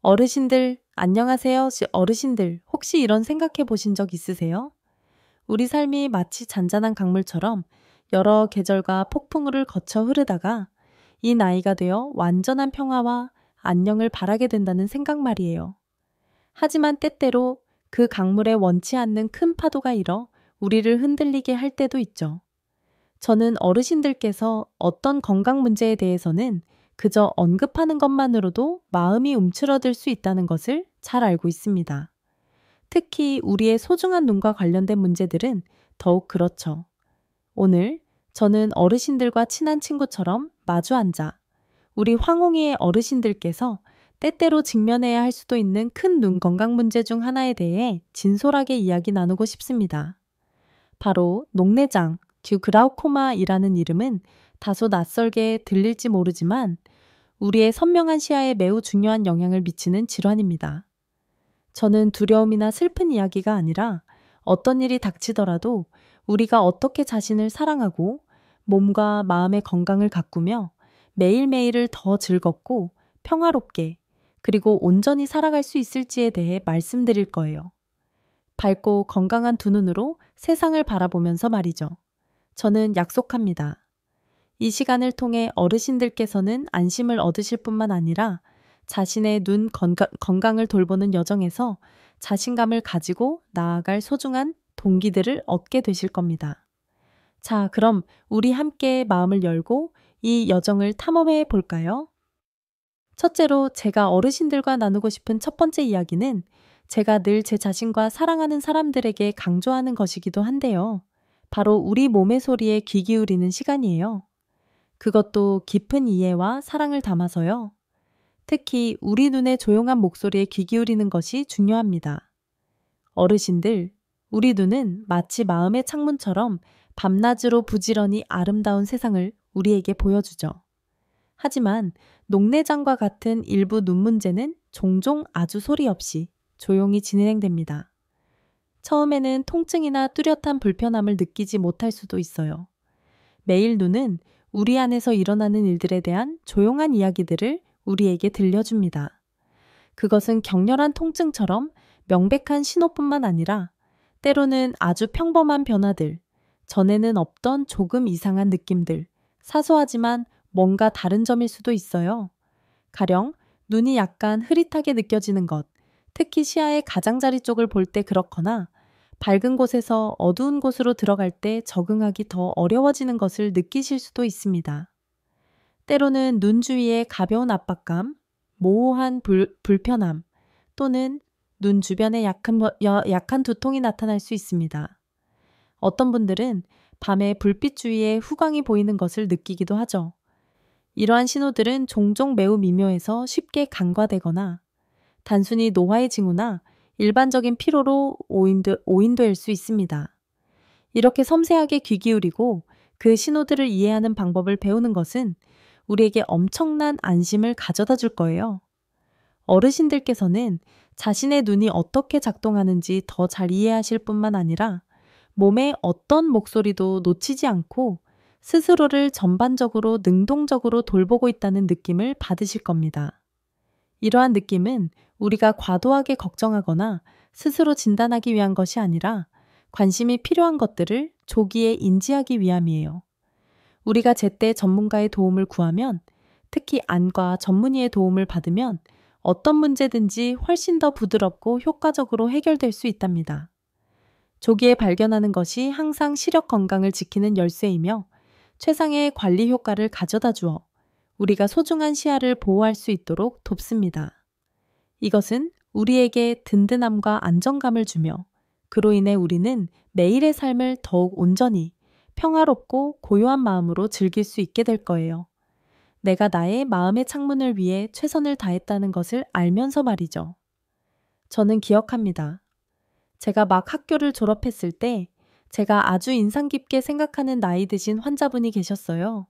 어르신들, 안녕하세요. 어르신들, 혹시 이런 생각해 보신 적 있으세요? 우리 삶이 마치 잔잔한 강물처럼 여러 계절과 폭풍우를 거쳐 흐르다가 이 나이가 되어 완전한 평화와 안녕을 바라게 된다는 생각 말이에요. 하지만 때때로 그 강물에 원치 않는 큰 파도가 일어 우리를 흔들리게 할 때도 있죠. 저는 어르신들께서 어떤 건강 문제에 대해서는 그저 언급하는 것만으로도 마음이 움츠러들 수 있다는 것을 잘 알고 있습니다. 특히 우리의 소중한 눈과 관련된 문제들은 더욱 그렇죠. 오늘 저는 어르신들과 친한 친구처럼 마주 앉아 우리 황홍이의 어르신들께서 때때로 직면해야 할 수도 있는 큰 눈 건강 문제 중 하나에 대해 진솔하게 이야기 나누고 싶습니다. 바로 녹내장, 듀그라우코마이라는 이름은 다소 낯설게 들릴지 모르지만 우리의 선명한 시야에 매우 중요한 영향을 미치는 질환입니다. 저는 두려움이나 슬픈 이야기가 아니라 어떤 일이 닥치더라도 우리가 어떻게 자신을 사랑하고 몸과 마음의 건강을 가꾸며 매일매일을 더 즐겁고 평화롭게 그리고 온전히 살아갈 수 있을지에 대해 말씀드릴 거예요. 밝고 건강한 두 눈으로 세상을 바라보면서 말이죠. 저는 약속합니다. 이 시간을 통해 어르신들께서는 안심을 얻으실 뿐만 아니라 자신의 눈 건강을 돌보는 여정에서 자신감을 가지고 나아갈 소중한 동기들을 얻게 되실 겁니다. 자, 그럼 우리 함께 마음을 열고 이 여정을 탐험해 볼까요? 첫째로 제가 어르신들과 나누고 싶은 첫 번째 이야기는 제가 늘 제 자신과 사랑하는 사람들에게 강조하는 것이기도 한데요. 바로 우리 몸의 소리에 귀 기울이는 시간이에요. 그것도 깊은 이해와 사랑을 담아서요. 특히 우리 눈의 조용한 목소리에 귀 기울이는 것이 중요합니다. 어르신들, 우리 눈은 마치 마음의 창문처럼 밤낮으로 부지런히 아름다운 세상을 우리에게 보여주죠. 하지만 녹내장과 같은 일부 눈 문제는 종종 아주 소리 없이 조용히 진행됩니다. 처음에는 통증이나 뚜렷한 불편함을 느끼지 못할 수도 있어요. 매일 눈은 우리 안에서 일어나는 일들에 대한 조용한 이야기들을 우리에게 들려줍니다. 그것은 격렬한 통증처럼 명백한 신호뿐만 아니라 때로는 아주 평범한 변화들, 전에는 없던 조금 이상한 느낌들, 사소하지만 뭔가 다른 점일 수도 있어요. 가령 눈이 약간 흐릿하게 느껴지는 것, 특히 시야의 가장자리 쪽을 볼 때 그렇거나 밝은 곳에서 어두운 곳으로 들어갈 때 적응하기 더 어려워지는 것을 느끼실 수도 있습니다. 때로는 눈 주위의 가벼운 압박감, 모호한 불편함 또는 눈 주변에 약한 두통이 나타날 수 있습니다. 어떤 분들은 밤에 불빛 주위에 후광이 보이는 것을 느끼기도 하죠. 이러한 신호들은 종종 매우 미묘해서 쉽게 간과되거나 단순히 노화의 징후나 일반적인 피로로 오인될 수 있습니다. 이렇게 섬세하게 귀 기울이고 그 신호들을 이해하는 방법을 배우는 것은 우리에게 엄청난 안심을 가져다 줄 거예요. 어르신들께서는 자신의 눈이 어떻게 작동하는지 더 잘 이해하실 뿐만 아니라 몸의 어떤 목소리도 놓치지 않고 스스로를 전반적으로 능동적으로 돌보고 있다는 느낌을 받으실 겁니다. 이러한 느낌은 우리가 과도하게 걱정하거나 스스로 진단하기 위한 것이 아니라 관심이 필요한 것들을 조기에 인지하기 위함이에요. 우리가 제때 전문가의 도움을 구하면, 특히 안과 전문의의 도움을 받으면 어떤 문제든지 훨씬 더 부드럽고 효과적으로 해결될 수 있답니다. 조기에 발견하는 것이 항상 시력 건강을 지키는 열쇠이며 최상의 관리 효과를 가져다 주어 우리가 소중한 시야를 보호할 수 있도록 돕습니다. 이것은 우리에게 든든함과 안정감을 주며 그로 인해 우리는 매일의 삶을 더욱 온전히 평화롭고 고요한 마음으로 즐길 수 있게 될 거예요. 내가 나의 마음의 창문을 위해 최선을 다했다는 것을 알면서 말이죠. 저는 기억합니다. 제가 막 학교를 졸업했을 때 제가 아주 인상 깊게 생각하는 나이 드신 환자분이 계셨어요.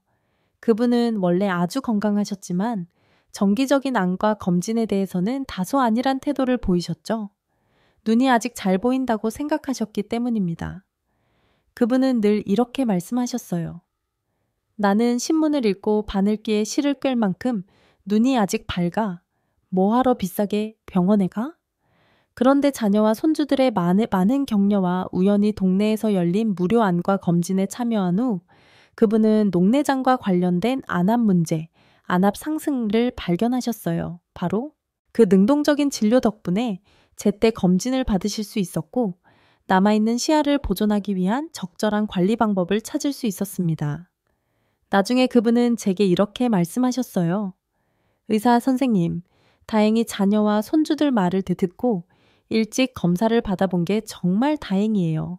그분은 원래 아주 건강하셨지만 정기적인 안과 검진에 대해서는 다소 안일한 태도를 보이셨죠. 눈이 아직 잘 보인다고 생각하셨기 때문입니다. 그분은 늘 이렇게 말씀하셨어요. 나는 신문을 읽고 바늘귀에 실을 꿰 만큼 눈이 아직 밝아. 뭐하러 비싸게 병원에 가? 그런데 자녀와 손주들의 많은 격려와 우연히 동네에서 열린 무료 안과 검진에 참여한 후 그분은 녹내장과 관련된 안압 문제, 안압 상승을 발견하셨어요. 바로 그 능동적인 진료 덕분에 제때 검진을 받으실 수 있었고 남아있는 시야를 보존하기 위한 적절한 관리 방법을 찾을 수 있었습니다. 나중에 그분은 제게 이렇게 말씀하셨어요. 의사 선생님, 다행히 자녀와 손주들 말을 듣고 일찍 검사를 받아본 게 정말 다행이에요.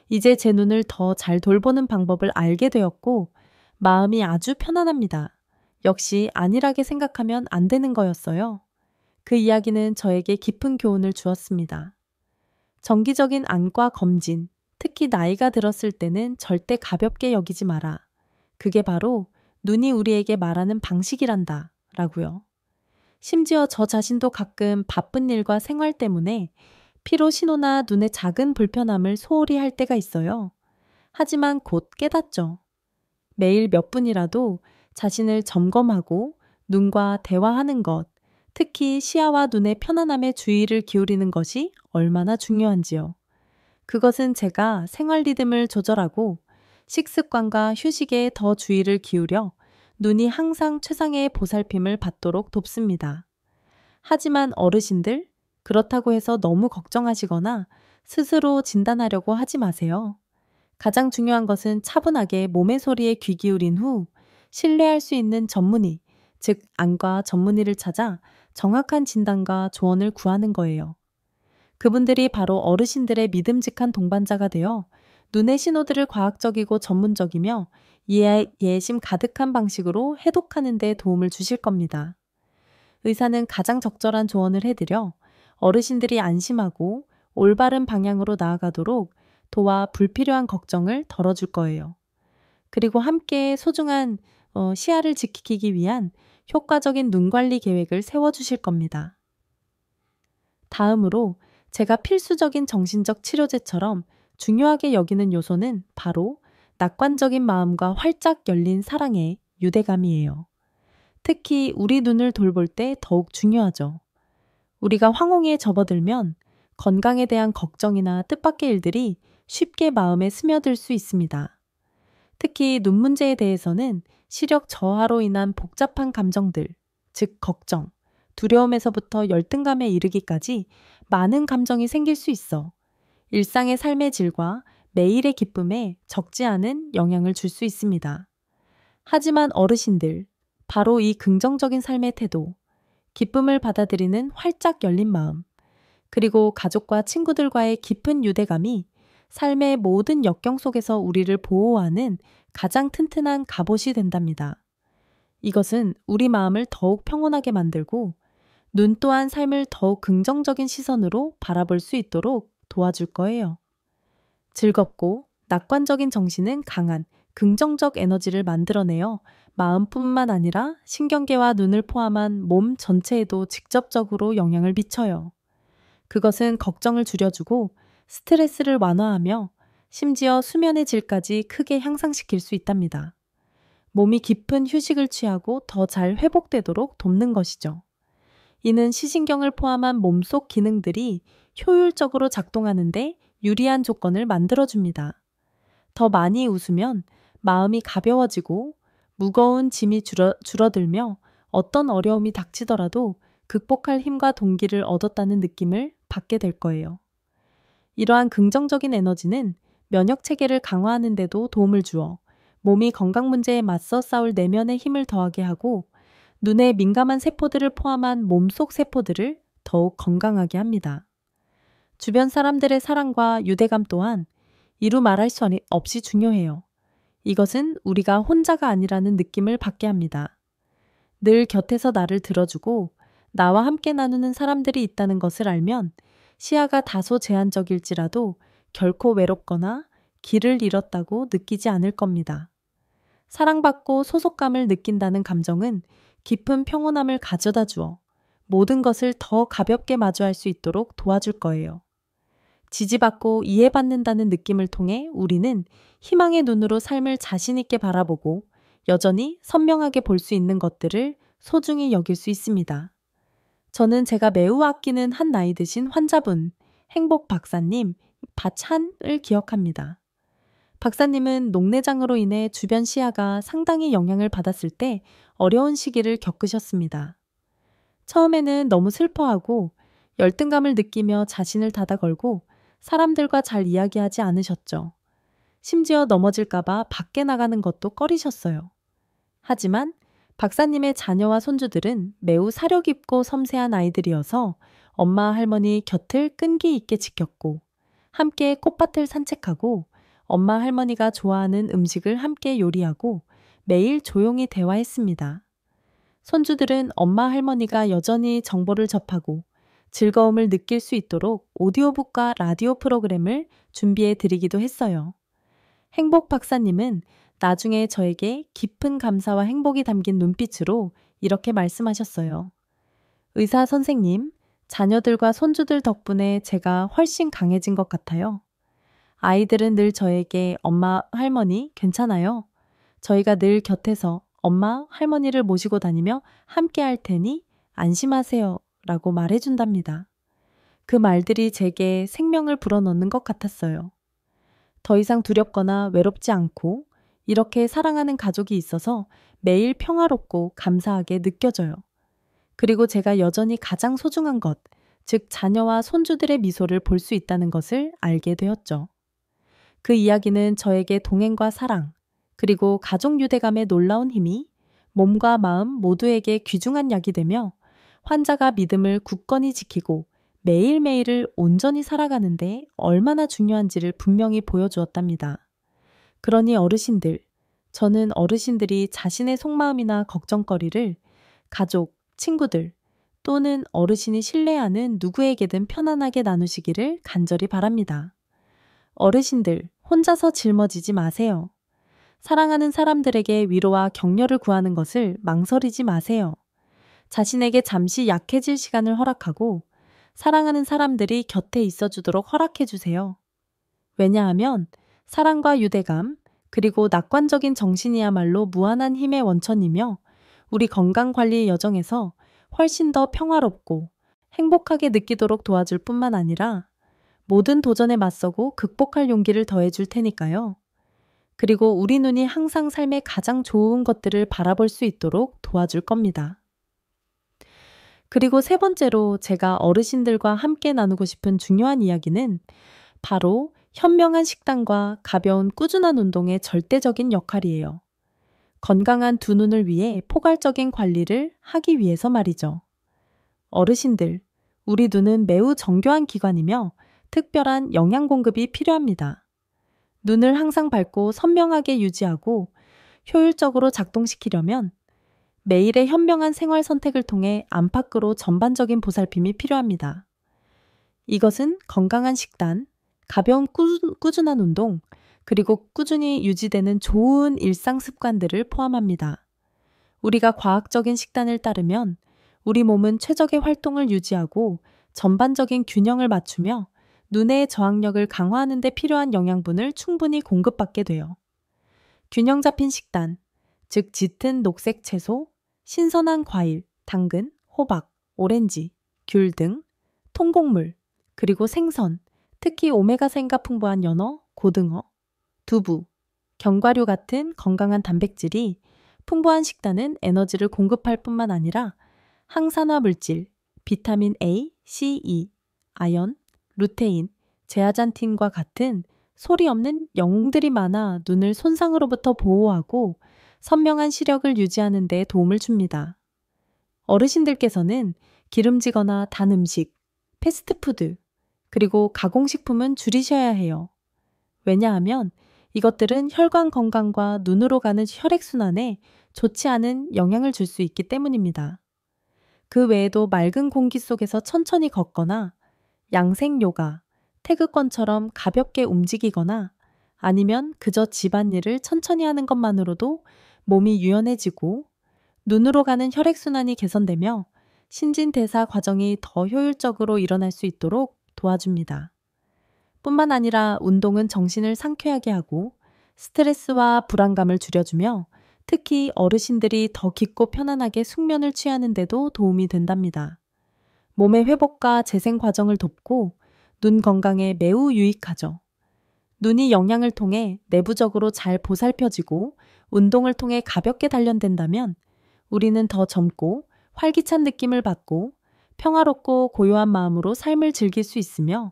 이제 제 눈을 더 잘 돌보는 방법을 알게 되었고 마음이 아주 편안합니다. 역시 안일하게 생각하면 안 되는 거였어요. 그 이야기는 저에게 깊은 교훈을 주었습니다. 정기적인 안과 검진, 특히 나이가 들었을 때는 절대 가볍게 여기지 마라. 그게 바로 눈이 우리에게 말하는 방식이란다. 라고요. 심지어 저 자신도 가끔 바쁜 일과 생활 때문에 피로 신호나 눈의 작은 불편함을 소홀히 할 때가 있어요. 하지만 곧 깨닫죠. 매일 몇 분이라도 자신을 점검하고 눈과 대화하는 것, 특히 시야와 눈의 편안함에 주의를 기울이는 것이 얼마나 중요한지요. 그것은 제가 생활 리듬을 조절하고 식습관과 휴식에 더 주의를 기울여 눈이 항상 최상의 보살핌을 받도록 돕습니다. 하지만 어르신들, 그렇다고 해서 너무 걱정하시거나 스스로 진단하려고 하지 마세요. 가장 중요한 것은 차분하게 몸의 소리에 귀 기울인 후 신뢰할 수 있는 전문의, 즉 안과 전문의를 찾아 정확한 진단과 조언을 구하는 거예요. 그분들이 바로 어르신들의 믿음직한 동반자가 되어 눈의 신호들을 과학적이고 전문적이며 예심 가득한 방식으로 해독하는 데 도움을 주실 겁니다. 의사는 가장 적절한 조언을 해드려 어르신들이 안심하고 올바른 방향으로 나아가도록 도와 불필요한 걱정을 덜어줄 거예요. 그리고 함께 소중한 시야를 지키기 위한 효과적인 눈 관리 계획을 세워주실 겁니다. 다음으로 제가 필수적인 정신적 치료제처럼 중요하게 여기는 요소는 바로 낙관적인 마음과 활짝 열린 사랑의 유대감이에요. 특히 우리 눈을 돌볼 때 더욱 중요하죠. 우리가 황홀에 접어들면 건강에 대한 걱정이나 뜻밖의 일들이 쉽게 마음에 스며들 수 있습니다. 특히 눈 문제에 대해서는 시력 저하로 인한 복잡한 감정들, 즉 걱정, 두려움에서부터 열등감에 이르기까지 많은 감정이 생길 수 있어 일상의 삶의 질과 매일의 기쁨에 적지 않은 영향을 줄 수 있습니다. 하지만 어르신들, 바로 이 긍정적인 삶의 태도, 기쁨을 받아들이는 활짝 열린 마음, 그리고 가족과 친구들과의 깊은 유대감이 삶의 모든 역경 속에서 우리를 보호하는 가장 튼튼한 갑옷이 된답니다. 이것은 우리 마음을 더욱 평온하게 만들고 눈 또한 삶을 더욱 긍정적인 시선으로 바라볼 수 있도록 도와줄 거예요. 즐겁고 낙관적인 정신은 강한 긍정적 에너지를 만들어내어 마음뿐만 아니라 신경계와 눈을 포함한 몸 전체에도 직접적으로 영향을 미쳐요. 그것은 걱정을 줄여주고 스트레스를 완화하며 심지어 수면의 질까지 크게 향상시킬 수 있답니다. 몸이 깊은 휴식을 취하고 더 잘 회복되도록 돕는 것이죠. 이는 시신경을 포함한 몸속 기능들이 효율적으로 작동하는데 유리한 조건을 만들어줍니다. 더 많이 웃으면 마음이 가벼워지고 무거운 짐이 줄어들며 어떤 어려움이 닥치더라도 극복할 힘과 동기를 얻었다는 느낌을 받게 될 거예요. 이러한 긍정적인 에너지는 면역 체계를 강화하는 데도 도움을 주어 몸이 건강 문제에 맞서 싸울 내면의 힘을 더하게 하고 눈에 민감한 세포들을 포함한 몸속 세포들을 더욱 건강하게 합니다. 주변 사람들의 사랑과 유대감 또한 이루 말할 수 없이 중요해요. 이것은 우리가 혼자가 아니라는 느낌을 받게 합니다. 늘 곁에서 나를 들어주고 나와 함께 나누는 사람들이 있다는 것을 알면 시야가 다소 제한적일지라도 결코 외롭거나 길을 잃었다고 느끼지 않을 겁니다. 사랑받고 소속감을 느낀다는 감정은 깊은 평온함을 가져다 주어 모든 것을 더 가볍게 마주할 수 있도록 도와줄 거예요. 지지받고 이해받는다는 느낌을 통해 우리는 희망의 눈으로 삶을 자신 있게 바라보고 여전히 선명하게 볼 수 있는 것들을 소중히 여길 수 있습니다. 저는 제가 매우 아끼는 한 나이 드신 환자분, 행복 박사님, 바찬을 기억합니다. 박사님은 녹내장으로 인해 주변 시야가 상당히 영향을 받았을 때 어려운 시기를 겪으셨습니다. 처음에는 너무 슬퍼하고 열등감을 느끼며 자신을 닫아걸고 사람들과 잘 이야기하지 않으셨죠. 심지어 넘어질까봐 밖에 나가는 것도 꺼리셨어요. 하지만 박사님의 자녀와 손주들은 매우 사려 깊고 섬세한 아이들이어서 엄마 할머니 곁을 끈기 있게 지켰고 함께 꽃밭을 산책하고 엄마 할머니가 좋아하는 음식을 함께 요리하고 매일 조용히 대화했습니다. 손주들은 엄마 할머니가 여전히 정보를 접하고 즐거움을 느낄 수 있도록 오디오북과 라디오 프로그램을 준비해 드리기도 했어요. 행복 박사님은 나중에 저에게 깊은 감사와 행복이 담긴 눈빛으로 이렇게 말씀하셨어요. 의사 선생님, 자녀들과 손주들 덕분에 제가 훨씬 강해진 것 같아요. 아이들은 늘 저에게 엄마, 할머니 괜찮아요. 저희가 늘 곁에서 엄마, 할머니를 모시고 다니며 함께 할 테니 안심하세요 라고 말해준답니다. 그 말들이 제게 생명을 불어넣는 것 같았어요. 더 이상 두렵거나 외롭지 않고 이렇게 사랑하는 가족이 있어서 매일 평화롭고 감사하게 느껴져요. 그리고 제가 여전히 가장 소중한 것, 즉 자녀와 손주들의 미소를 볼 수 있다는 것을 알게 되었죠. 그 이야기는 저에게 동행과 사랑, 그리고 가족 유대감의 놀라운 힘이 몸과 마음 모두에게 귀중한 약이 되며 환자가 믿음을 굳건히 지키고 매일매일을 온전히 살아가는데 얼마나 중요한지를 분명히 보여주었답니다. 그러니 어르신들, 저는 어르신들이 자신의 속마음이나 걱정거리를 가족, 친구들 또는 어르신이 신뢰하는 누구에게든 편안하게 나누시기를 간절히 바랍니다. 어르신들, 혼자서 짊어지지 마세요. 사랑하는 사람들에게 위로와 격려를 구하는 것을 망설이지 마세요. 자신에게 잠시 약해질 시간을 허락하고 사랑하는 사람들이 곁에 있어주도록 허락해주세요. 왜냐하면 사랑과 유대감, 그리고 낙관적인 정신이야말로 무한한 힘의 원천이며 우리 건강관리의 여정에서 훨씬 더 평화롭고 행복하게 느끼도록 도와줄 뿐만 아니라 모든 도전에 맞서고 극복할 용기를 더해줄 테니까요. 그리고 우리 눈이 항상 삶의 가장 좋은 것들을 바라볼 수 있도록 도와줄 겁니다. 그리고 세 번째로 제가 어르신들과 함께 나누고 싶은 중요한 이야기는 바로 현명한 식단과 가벼운 꾸준한 운동의 절대적인 역할이에요. 건강한 두 눈을 위해 포괄적인 관리를 하기 위해서 말이죠. 어르신들, 우리 눈은 매우 정교한 기관이며 특별한 영양 공급이 필요합니다. 눈을 항상 밝고 선명하게 유지하고 효율적으로 작동시키려면 매일의 현명한 생활 선택을 통해 안팎으로 전반적인 보살핌이 필요합니다. 이것은 건강한 식단, 가벼운 꾸준한 운동, 그리고 꾸준히 유지되는 좋은 일상 습관들을 포함합니다. 우리가 과학적인 식단을 따르면 우리 몸은 최적의 활동을 유지하고 전반적인 균형을 맞추며 눈의 저항력을 강화하는 데 필요한 영양분을 충분히 공급받게 돼요. 균형 잡힌 식단, 즉 짙은 녹색 채소, 신선한 과일, 당근, 호박, 오렌지, 귤 등 통곡물, 그리고 생선, 특히 오메가3가 풍부한 연어, 고등어, 두부, 견과류 같은 건강한 단백질이 풍부한 식단은 에너지를 공급할 뿐만 아니라 항산화 물질, 비타민 A, C, E, 아연, 루테인, 제아잔틴과 같은 소리 없는 영웅들이 많아 눈을 손상으로부터 보호하고 선명한 시력을 유지하는 데 도움을 줍니다. 어르신들께서는 기름지거나 단 음식, 패스트푸드, 그리고 가공식품은 줄이셔야 해요. 왜냐하면 이것들은 혈관 건강과 눈으로 가는 혈액순환에 좋지 않은 영향을 줄 수 있기 때문입니다. 그 외에도 맑은 공기 속에서 천천히 걷거나 양생 요가, 태극권처럼 가볍게 움직이거나 아니면 그저 집안일을 천천히 하는 것만으로도 몸이 유연해지고 눈으로 가는 혈액순환이 개선되며 신진대사 과정이 더 효율적으로 일어날 수 있도록 도와줍니다. 뿐만 아니라 운동은 정신을 상쾌하게 하고 스트레스와 불안감을 줄여주며 특히 어르신들이 더 깊고 편안하게 숙면을 취하는 데도 도움이 된답니다. 몸의 회복과 재생 과정을 돕고 눈 건강에 매우 유익하죠. 눈이 영양을 통해 내부적으로 잘 보살펴지고 운동을 통해 가볍게 단련된다면 우리는 더 젊고 활기찬 느낌을 받고 평화롭고 고요한 마음으로 삶을 즐길 수 있으며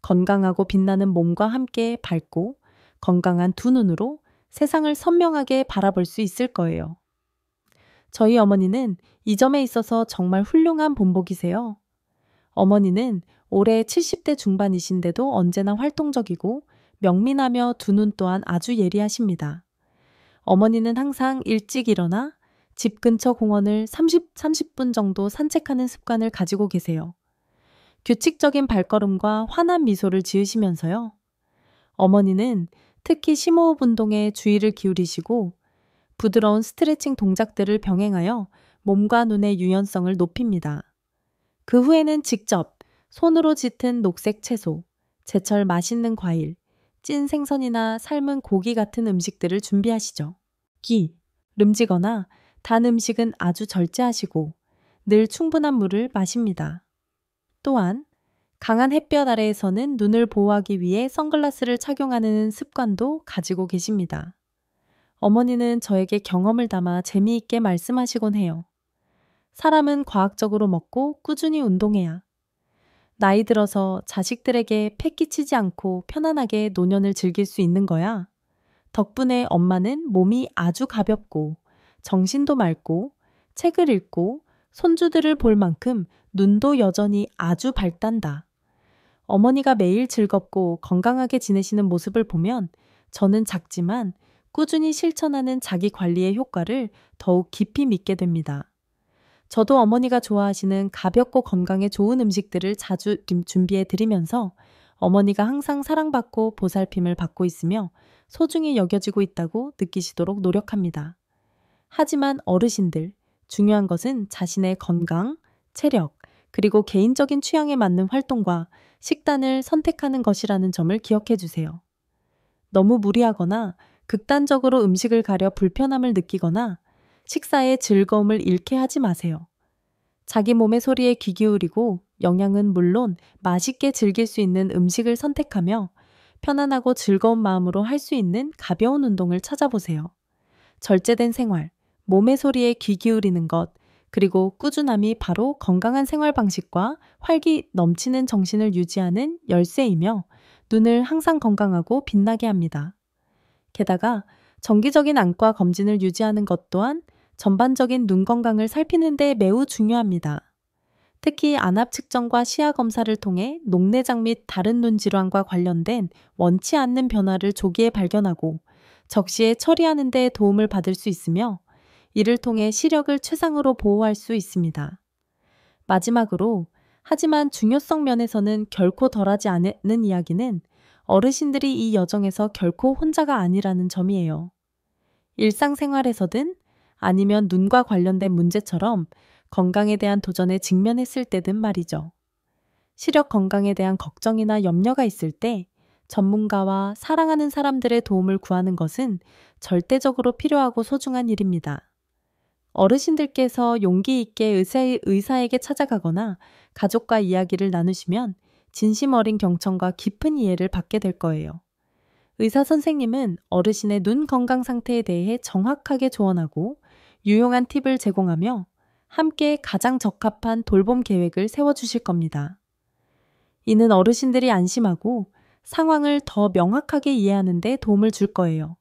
건강하고 빛나는 몸과 함께 밝고 건강한 두 눈으로 세상을 선명하게 바라볼 수 있을 거예요. 저희 어머니는 이 점에 있어서 정말 훌륭한 본보기세요. 어머니는 올해 70대 중반이신데도 언제나 활동적이고 명민하며 두 눈 또한 아주 예리하십니다. 어머니는 항상 일찍 일어나 집 근처 공원을 30분 정도 산책하는 습관을 가지고 계세요. 규칙적인 발걸음과 환한 미소를 지으시면서요. 어머니는 특히 심호흡 운동에 주의를 기울이시고 부드러운 스트레칭 동작들을 병행하여 몸과 눈의 유연성을 높입니다. 그 후에는 직접 손으로 짙은 녹색 채소, 제철 맛있는 과일, 찐 생선이나 삶은 고기 같은 음식들을 준비하시죠. 름지거나 단 음식은 아주 절제하시고 늘 충분한 물을 마십니다. 또한 강한 햇볕 아래에서는 눈을 보호하기 위해 선글라스를 착용하는 습관도 가지고 계십니다. 어머니는 저에게 경험을 담아 재미있게 말씀하시곤 해요. 사람은 과학적으로 먹고 꾸준히 운동해야 나이 들어서 자식들에게 패 끼치지 않고 편안하게 노년을 즐길 수 있는 거야. 덕분에 엄마는 몸이 아주 가볍고 정신도 맑고 책을 읽고 손주들을 볼 만큼 눈도 여전히 아주 밝단다. 어머니가 매일 즐겁고 건강하게 지내시는 모습을 보면 저는 작지만 꾸준히 실천하는 자기 관리의 효과를 더욱 깊이 믿게 됩니다. 저도 어머니가 좋아하시는 가볍고 건강에 좋은 음식들을 자주 준비해 드리면서 어머니가 항상 사랑받고 보살핌을 받고 있으며 소중히 여겨지고 있다고 느끼시도록 노력합니다. 하지만 어르신들, 중요한 것은 자신의 건강, 체력, 그리고 개인적인 취향에 맞는 활동과 식단을 선택하는 것이라는 점을 기억해 주세요. 너무 무리하거나 극단적으로 음식을 가려 불편함을 느끼거나 식사의 즐거움을 잃게 하지 마세요. 자기 몸의 소리에 귀 기울이고 영양은 물론 맛있게 즐길 수 있는 음식을 선택하며 편안하고 즐거운 마음으로 할 수 있는 가벼운 운동을 찾아보세요. 절제된 생활, 몸의 소리에 귀 기울이는 것, 그리고 꾸준함이 바로 건강한 생활 방식과 활기 넘치는 정신을 유지하는 열쇠이며 눈을 항상 건강하고 빛나게 합니다. 게다가 정기적인 안과 검진을 유지하는 것 또한 전반적인 눈 건강을 살피는 데 매우 중요합니다. 특히 안압 측정과 시야 검사를 통해 녹내장 및 다른 눈 질환과 관련된 원치 않는 변화를 조기에 발견하고 적시에 처리하는 데 도움을 받을 수 있으며 이를 통해 시력을 최상으로 보호할 수 있습니다. 마지막으로 하지만 중요성 면에서는 결코 덜하지 않는 이야기는 어르신들이 이 여정에서 결코 혼자가 아니라는 점이에요. 일상생활에서든 아니면 눈과 관련된 문제처럼 건강에 대한 도전에 직면했을 때든 말이죠. 시력 건강에 대한 걱정이나 염려가 있을 때 전문가와 사랑하는 사람들의 도움을 구하는 것은 절대적으로 필요하고 소중한 일입니다. 어르신들께서 용기 있게 의사에게 찾아가거나 가족과 이야기를 나누시면 진심 어린 경청과 깊은 이해를 받게 될 거예요. 의사 선생님은 어르신의 눈 건강 상태에 대해 정확하게 조언하고 유용한 팁을 제공하며 함께 가장 적합한 돌봄 계획을 세워주실 겁니다. 이는 어르신들이 안심하고 상황을 더 명확하게 이해하는 데 도움을 줄 거예요.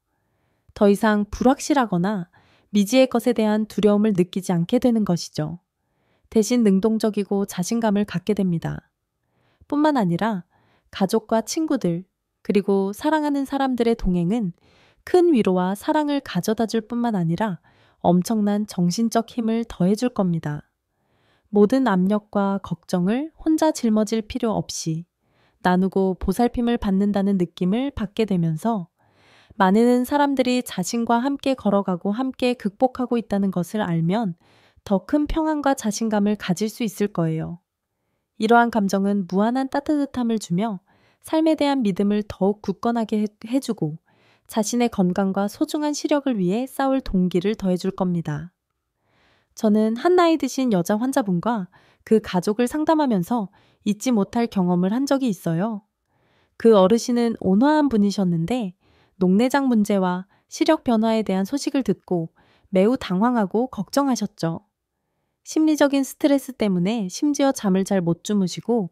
더 이상 불확실하거나 미지의 것에 대한 두려움을 느끼지 않게 되는 것이죠. 대신 능동적이고 자신감을 갖게 됩니다. 뿐만 아니라 가족과 친구들, 그리고 사랑하는 사람들의 동행은 큰 위로와 사랑을 가져다 줄 뿐만 아니라 엄청난 정신적 힘을 더해줄 겁니다. 모든 압력과 걱정을 혼자 짊어질 필요 없이 나누고 보살핌을 받는다는 느낌을 받게 되면서 많은 사람들이 자신과 함께 걸어가고 함께 극복하고 있다는 것을 알면 더 큰 평안과 자신감을 가질 수 있을 거예요. 이러한 감정은 무한한 따뜻함을 주며 삶에 대한 믿음을 더욱 굳건하게 해주고 자신의 건강과 소중한 시력을 위해 싸울 동기를 더해줄 겁니다. 저는 한 나이 드신 여자 환자분과 그 가족을 상담하면서 잊지 못할 경험을 한 적이 있어요. 그 어르신은 온화한 분이셨는데 녹내장 문제와 시력 변화에 대한 소식을 듣고 매우 당황하고 걱정하셨죠. 심리적인 스트레스 때문에 심지어 잠을 잘 못 주무시고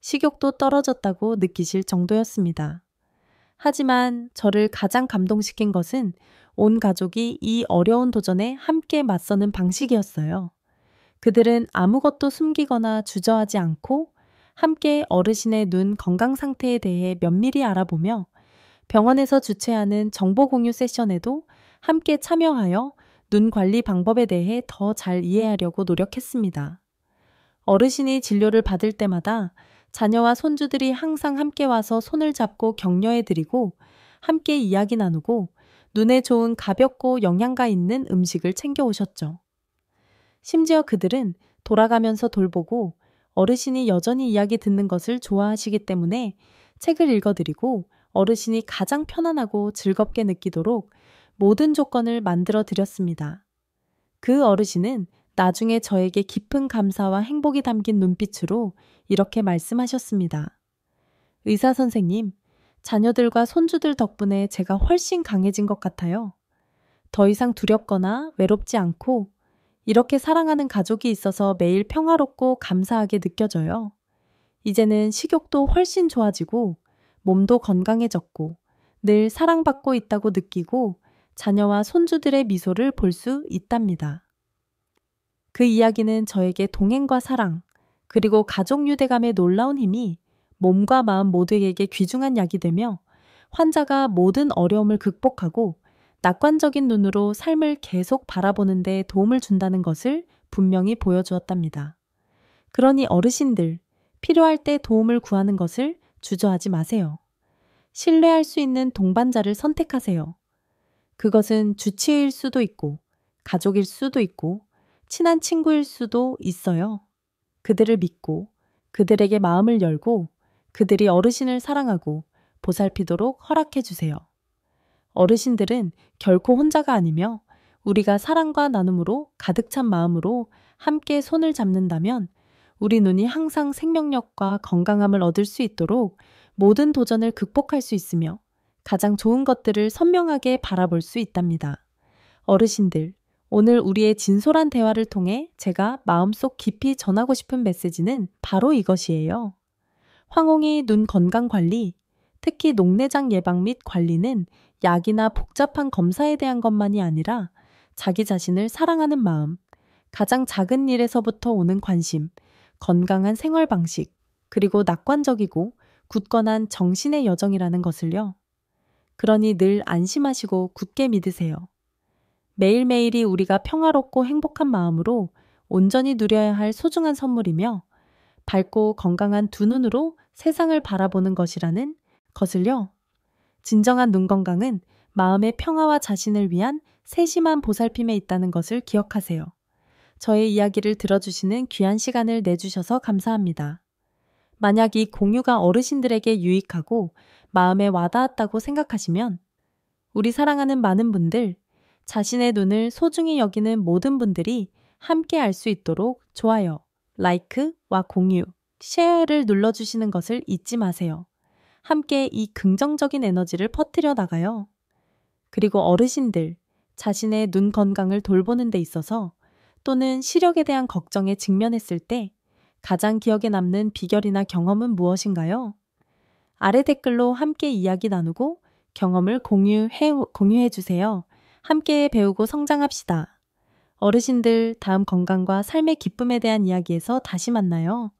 식욕도 떨어졌다고 느끼실 정도였습니다. 하지만 저를 가장 감동시킨 것은 온 가족이 이 어려운 도전에 함께 맞서는 방식이었어요. 그들은 아무것도 숨기거나 주저하지 않고 함께 어르신의 눈 건강 상태에 대해 면밀히 알아보며 병원에서 주최하는 정보 공유 세션에도 함께 참여하여 눈 관리 방법에 대해 더 잘 이해하려고 노력했습니다. 어르신이 진료를 받을 때마다 자녀와 손주들이 항상 함께 와서 손을 잡고 격려해드리고 함께 이야기 나누고 눈에 좋은 가볍고 영양가 있는 음식을 챙겨오셨죠. 심지어 그들은 돌아가면서 돌보고 어르신이 여전히 이야기 듣는 것을 좋아하시기 때문에 책을 읽어드리고 어르신이 가장 편안하고 즐겁게 느끼도록 모든 조건을 만들어 드렸습니다. 그 어르신은 나중에 저에게 깊은 감사와 행복이 담긴 눈빛으로 이렇게 말씀하셨습니다. 의사 선생님, 자녀들과 손주들 덕분에 제가 훨씬 강해진 것 같아요. 더 이상 두렵거나 외롭지 않고 이렇게 사랑하는 가족이 있어서 매일 평화롭고 감사하게 느껴져요. 이제는 식욕도 훨씬 좋아지고 몸도 건강해졌고 늘 사랑받고 있다고 느끼고 자녀와 손주들의 미소를 볼 수 있답니다. 그 이야기는 저에게 동행과 사랑, 그리고 가족 유대감의 놀라운 힘이 몸과 마음 모두에게 귀중한 약이 되며 환자가 모든 어려움을 극복하고 낙관적인 눈으로 삶을 계속 바라보는 데 도움을 준다는 것을 분명히 보여주었답니다. 그러니 어르신들, 필요할 때 도움을 구하는 것을 주저하지 마세요. 신뢰할 수 있는 동반자를 선택하세요. 그것은 주치의일 수도 있고, 가족일 수도 있고, 친한 친구일 수도 있어요. 그들을 믿고, 그들에게 마음을 열고, 그들이 어르신을 사랑하고 보살피도록 허락해 주세요. 어르신들은 결코 혼자가 아니며 우리가 사랑과 나눔으로 가득 찬 마음으로 함께 손을 잡는다면 우리 눈이 항상 생명력과 건강함을 얻을 수 있도록 모든 도전을 극복할 수 있으며 가장 좋은 것들을 선명하게 바라볼 수 있답니다. 어르신들, 오늘 우리의 진솔한 대화를 통해 제가 마음속 깊이 전하고 싶은 메시지는 바로 이것이에요. 황홍이 눈 건강 관리, 특히 녹내장 예방 및 관리는 약이나 복잡한 검사에 대한 것만이 아니라 자기 자신을 사랑하는 마음, 가장 작은 일에서부터 오는 관심, 건강한 생활 방식, 그리고 낙관적이고 굳건한 정신의 여정이라는 것을요. 그러니 늘 안심하시고 굳게 믿으세요. 매일매일이 우리가 평화롭고 행복한 마음으로 온전히 누려야 할 소중한 선물이며 밝고 건강한 두 눈으로 세상을 바라보는 것이라는 것을요. 진정한 눈 건강은 마음의 평화와 자신을 위한 세심한 보살핌에 있다는 것을 기억하세요. 저의 이야기를 들어주시는 귀한 시간을 내주셔서 감사합니다. 만약 이 공유가 어르신들에게 유익하고 마음에 와닿았다고 생각하시면 우리 사랑하는 많은 분들, 자신의 눈을 소중히 여기는 모든 분들이 함께 알 수 있도록 좋아요, 라이크와 공유, 쉐어를 눌러주시는 것을 잊지 마세요. 함께 이 긍정적인 에너지를 퍼뜨려 나가요. 그리고 어르신들, 자신의 눈 건강을 돌보는 데 있어서 또는 시력에 대한 걱정에 직면했을 때 가장 기억에 남는 비결이나 경험은 무엇인가요? 아래 댓글로 함께 이야기 나누고 경험을 공유해 주세요. 함께 배우고 성장합시다. 어르신들, 다음 건강과 삶의 기쁨에 대한 이야기에서 다시 만나요.